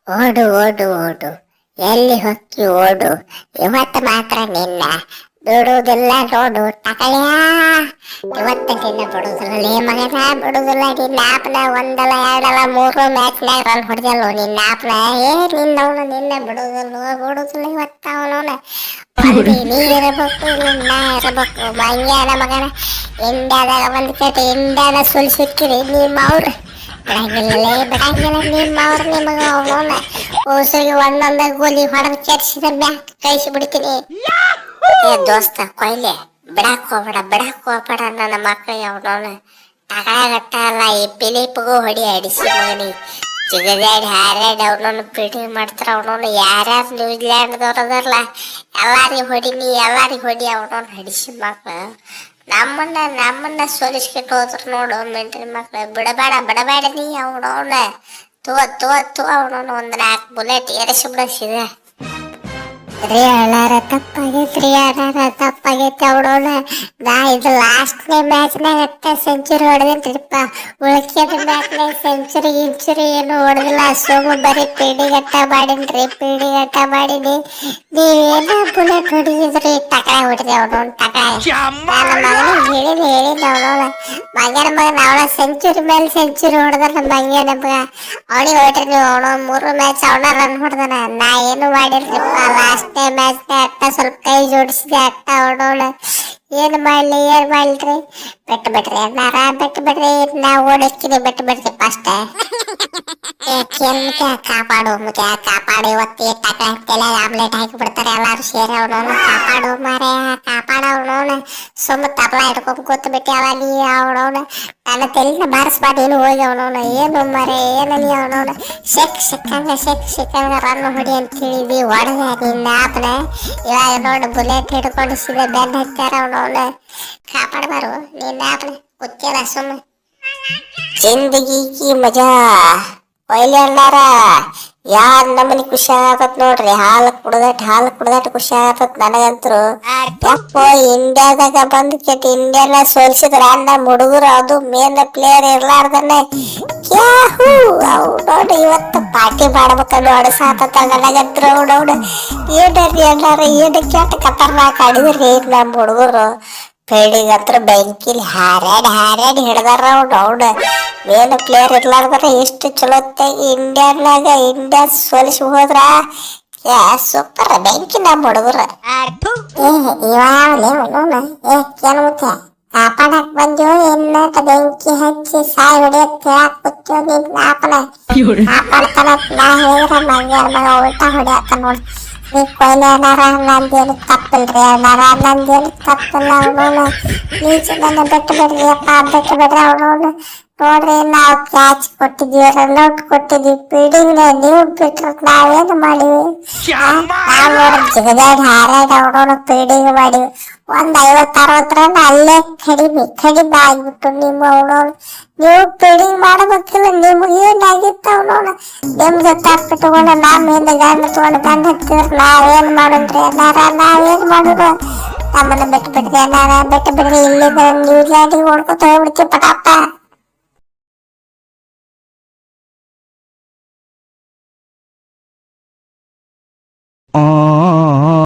ಓಡು ಓಡು ಓಡು, ಎಲ್ಲಿ ಹೊಕ್ಕಿ ಓಡು, ಇವತ್ತು ಮಾತ್ರ ನಿನ್ನ ಬಿಡುವುದಿಲ್ಲ ನೋಡು ಟಕಳ್ಯಾ. ಇವತ್ತು ನಿನ್ನ ಬಿಡುವುದಿಲ್ಲ ಲೇ ಮಗನ, ಬಿಡುವುದಿಲ್ಲ ನಿನ್ನ ಆಪ್ನ. ಒಂದಲ್ಲ ಎರಡಲ್ಲ ಮೂರು ಮ್ಯಾಚ್ನಾಗ ರನ್ ಹೊಡೆದಲ್ಲ ನಿನ್ನ ಆಪ್ನ. ನಿನ್ನವನು ನಿನ್ನ ಬಿಡುವುದಿಲ್ಲ ಇವತ್ತು ಅವನವನ. ಅಲ್ಲಿ ನೀರಿರಬೇಕು, ನಿನ್ನ ಇರಬೇಕು ಮಂಗ್ಯಾನ ಮಗನ. ಇಂಡ್ಯಾದಾಗ ಒಂದು ಕೇಟಿ ಇಂಡ್ಯಾನ ಸುಲಿಸಿಕ್ಕಿರಿ ನಿಮ್ಮ ಅವ್ರು ಬಿಡಂಗಿಲ್ಲ ನಿಮ್ಮ ಅವ್ರು ನಿಮಗೆ. ಅವನವನ ಓಸರಿಗೆ ಒಂದೊಂದ ಗೋಲಿ ಹೊಡೆದು ಕೆರ್ಸಿದ ಮ್ಯಾಕ್ ಕಳಿಸಿ ಬಿಡ್ತೀನಿ. ಏ ದೋಸ್ತ ಕೊಯ್ಲೆ, ಬಿಡಾಕ್ ಹೋಗ್ಬೇಡ ನನ್ನ ಮಕ್ಕಳಿಗೆ. ಅವನವನ ತಗಳಗಟ್ಟ ಅಲ್ಲ ಈ ಪಿಲಿಪ್ಗೂ ಹೊಡಿ ಅಡಿಸಿ ಮಗನಿ. ಜಿಗದಾಡಿ ಹಾರಾಡಿ ಅವನವನು ಫೀಲ್ಡಿಂಗ್ ಮಾಡ್ತಾರ. ಅವನವನು ಯಾರ್ಯಾರು ನ್ಯೂಜಿಲ್ಯಾಂಡ್ದವ್ರು ಅದಾರಲ್ಲ ಎಲ್ಲಾರಿಗೂ ಹೊಡಿ ಅವನವನು ಹಡಿಸಿ ಮಕ್ಳು. ನಮ್ಮನ್ನ ಸೋಲಿಸ್ಕೊಂಡು ಹೋದ್ರು ನೋಡು ಮೆಂಟ್ರಿ ಮಕ್ಳು. ಬಿಡಬೇಡ ನೀ ಅವನವನ. ತೋ ಅವನವನು ಒಂದು 4 ಬುಲೆಟ್ ಏರಿಸಿ ಬಿಡಿಸಿದೆ. ತಪ್ಪಾಗೈತ್ರಿ ಅವಡೋಣ. ನಾ ಇದು ಲಾಸ್ಟ್ನೇ ಮ್ಯಾಚ್ನಾಗ ಸೆಂಚುರಿ ಹೊಡೆದೇನ್ರಿಪ್ಪ. ಉಳ್ಕಿದ ಮ್ಯಾಚ್ನಾಗ ಸೆಂಚುರಿ ಏನು ಹೊಡೆದಿಲ್ಲ. ಸೋಮು ಬರೀ ಪೀಡಿಗಟ್ಟ ಮಾಡೀನಿ. ನೀವೇನ ಬುಲೆಟ್ ಹೊಡಿದ್ರಿ, ಟಕಳ ಹೊಡಿದೆ ಅವನೋಣ ಟಕಳ. ನನ್ನ ಮಗನಿಗೆ ಹೇಳಿದ ಅವನೋಣ ಮಗನ ಅವಳ ಸೆಂಚುರಿ ಮೇಲೆ ಸೆಂಚುರಿ ಹೊಡೆದ ಮಂಗ್ಯನ ಮಗ. ಅವನಿಗೆ ಹೊಟ್ರಿ ನೀವು. ಅವನ 3 ಮ್ಯಾಚ್ ಅವನ ರನ್ ಹೊಡೆದನ. ನಾ ಏನು ಮಾಡಿಲ್ರಿಪ್ಪ. ಲಾಸ್ಟ್ ಮ್ಯಾಚ್ ಅಟ್ಟ ಸ್ವಲ್ಪ ಕೈ ಜೋಡಿಸಿದೆ ಅಟ್ಟ ಅವನೋಳ. ಏನ್ ಮಾಡ್ಲ್ರಿ ಬಿಟ್ಬಿಡ್ರಿ ಅಣ್ಣಾರ, ಬಿಟ್ಬಿಡ್ರಿ. ನಾ ಓಡಕ್ಕಿನಿ ಬಿಟ್ಬಿಡ್ರಿ ಫಸ್ಟ್. ಕಾಪಾಡು ಇವತ್ತು ತಲೆ ಆಮ್ಲೆಟ್ ಹಾಕಿ ಬಿಡ್ತಾರೆ ಎಲ್ಲಾರು ಸೇರಿ. ಅವನವನು ಕಾಪಾಡು ಮಾರ, ಅವನವನು. ಸುಮ್ಮ ತಪ್ಲ ಹಿಡ್ಕೊಂಡ್ ಕೂತ್ ಬಿಟ್ಟಿ ಅವ ನೀ. ಅವನವನು ನನ್ನ ತೆಲಿನ ಬಾರಿಸ್ಬಾರ್ದು ಏನು ಹೋಗಿ. ಅವನವನು ಏನು ಮರೆ ಏನನಿ. ಅವನವನು ಸಿಕ್ಕಂಗ ರನ್ ಹೊಡಿ ಅಂತ ಹೇಳಿದ್ವಿ, ಹೊಡೆದ ನಿನ್ನ ಆಪ್ನ. ಇವಾಗ ನೋಡಿ ಬುಲೆಟ್ ಹಿಡ್ಕೊಂಡು ಸೀದಾ ಬೆನ್ನ ಹಚ್ಚಾರ. ಅವನವನು ಕಾಪಾಡ್ಬಾರು ನಿನ್ನ ಆಪ್ನ. ಗೊತ್ತಿಲ್ಲ ಸುಮ್ಮ ಜಿಂದಗಿ ಕಿ ಮಜಾ. ಕೊಯ್ಲಿ ಅಣ್ಣಾರ ಯಾರ್ ನಮ್ಮನಿ ಖುಷಿ ಆಗತ್ ನೋಡ್ರಿ. ಹಾಲು ಕುಡ್ದಟ್ ಖುಷಿ ಆಗತ್ ನನಗಂತರು. ಯಪ್ಪೋ ಇಂಡಿಯಾದಾಗ ಬಂದ್ ಕೆಟ್ಟ ಇಂಡಿಯಾನ ಸೋಲ್ಸಿದ್ರ ನಮ್ಮ ಹುಡುಗರು, ಅದು ಮೇನ್ ಪ್ಲೇಯರ್ ಇರ್ಲಾರ್ದನೆ ನೋಡ್ರಿ ಇವತ್ತು ಪಾರ್ಟಿ ಮಾಡ್ಬೇಕಂದು ಹೊಡಸಾತ ನನಗಂತರು. ನೋಡು ಏನ್ರಿ ಅಣ್ಣಾರ, ಏನು ಕೆಟ್ಟ ಖತರ್ನಾಕ್ ಆಡಿದ್ರಿ ನಮ್ಮ ಹುಡುಗರು. ಫೀಲ್ಡಿಂಗ್ ಹತ್ರ ಬೆಂಕಿಲಿ ಹಾರಾಡಿ ಹಿಡ್ದಾರ. ಅವ್ನು ಮೇನ್ ಪ್ಲೇಯರ್ ಇರ್ಲಾರ್ದಾರ ಎಷ್ಟು ಚಲೋತ್ತಾಗಿ ಇಂಡಿಯಾ ಸೋಲಿಸಿ ಹೋದ್ರ. ಸೂಪರ್ ಬೆಂಕಿ ನಮ್ಮ ಹುಡುಗರು. ಕಾಪಾಡಕ್ ಬಂದ್ಯೋ ಇನ್ನಟ ಬೆಂಕಿ ಹಚ್ಚಿ ಸಾಯಿ ಹೊಡಿಯಕ್ ಕೂತ್ಯೋ ನಿನ್ನ ಆಪನ. ಕಾಪಾಡ್ತಾನ ನಾ ಹೇಳಿದ್ರ ಮಂಗ್ಯಾರ ಮಗ ಉಲ್ಟಾ ಹೊಡಿಯಾಕ ನೋಡ್. ನೀ ಕೊಯ್ಲಿ ಅಣ್ಣಾರ ನಂದೇನು ತಪ್ಪಿಲ್ರಿ ಅಣ್ಣಾರ, ನಂದೇನು ತಪ್ಪಿಲ್ಲ. ಅವನವನು ನೀಚ ನನ್ನ ಬಿಟ್ಬಿಡ್ರಿ ಅಪ್ಪ, ಬಿಟ್ಬಿಡ್ರಿ ಅವನವನು. ನೋಡ್ರಿ ನಾವು ಕ್ಯಾಚ್ ಕೊಟ್ಟಿದ್ವಿ, ರನ್ಔಟ್ ಕೊಟ್ಟಿದ್ವಿ, ಫೀಲ್ಡಿಂಗ್ ನೀವು ಬಿಟ್ರ ನಾವೇನು ಮಾಡಿವಿ? ನಾವ್ ನೋಡ್ರಿ ಜಿಗದಾಡಿ ಹಾರಾಡಿ ಅವನವನು ಫೀಲ್ಡಿಂಗ್ ಮಾಡಿವಿ. 50-60 ರನ್ ಅಲ್ಲೇ ಕಡಿಮೆ ಆಗ್ಬಿಟ್ಟು ನಿಮ್ಮ ಅವನವನು. ನೀವು ಫೀಲ್ಡಿಂಗ್ ಮಾಡಬೇಕಿಲ್ಲ, ನಿಮ್ಗೆ ಏನಾಗಿತ್ತು ಅವನವನು? ನಿಮ್ದು ತಪ್ಪು ತಗೊಂಡು ನಮ್ಮ ಹಿಂದೆ ಗಂಡ ತಗೊಂಡು ಗಂಡ ಹತ್ತಿದ್ರು ನಾವೇನ್ ಮಾಡುದ್ರಿ ಅಣ್ಣಾರ? ನಾವೇನ್ ಮಾಡುದು? ನಮ್ಮನ್ನ ಬಿಟ್ಟು ಬಿಡ್ರಿ ಅಣ್ಣಾರ, ಬಿಟ್ಟು ಬಿಡ್ರಿ. ಇಲ್ಲಿಂದ ನ್ಯೂಜಿಲ್ಯಾಂಡಿಗೆ ಓಡ್ಕೊತ ಹೋಗ್ಬಿಡ್ತೀವಿ ಪಟಾಪ.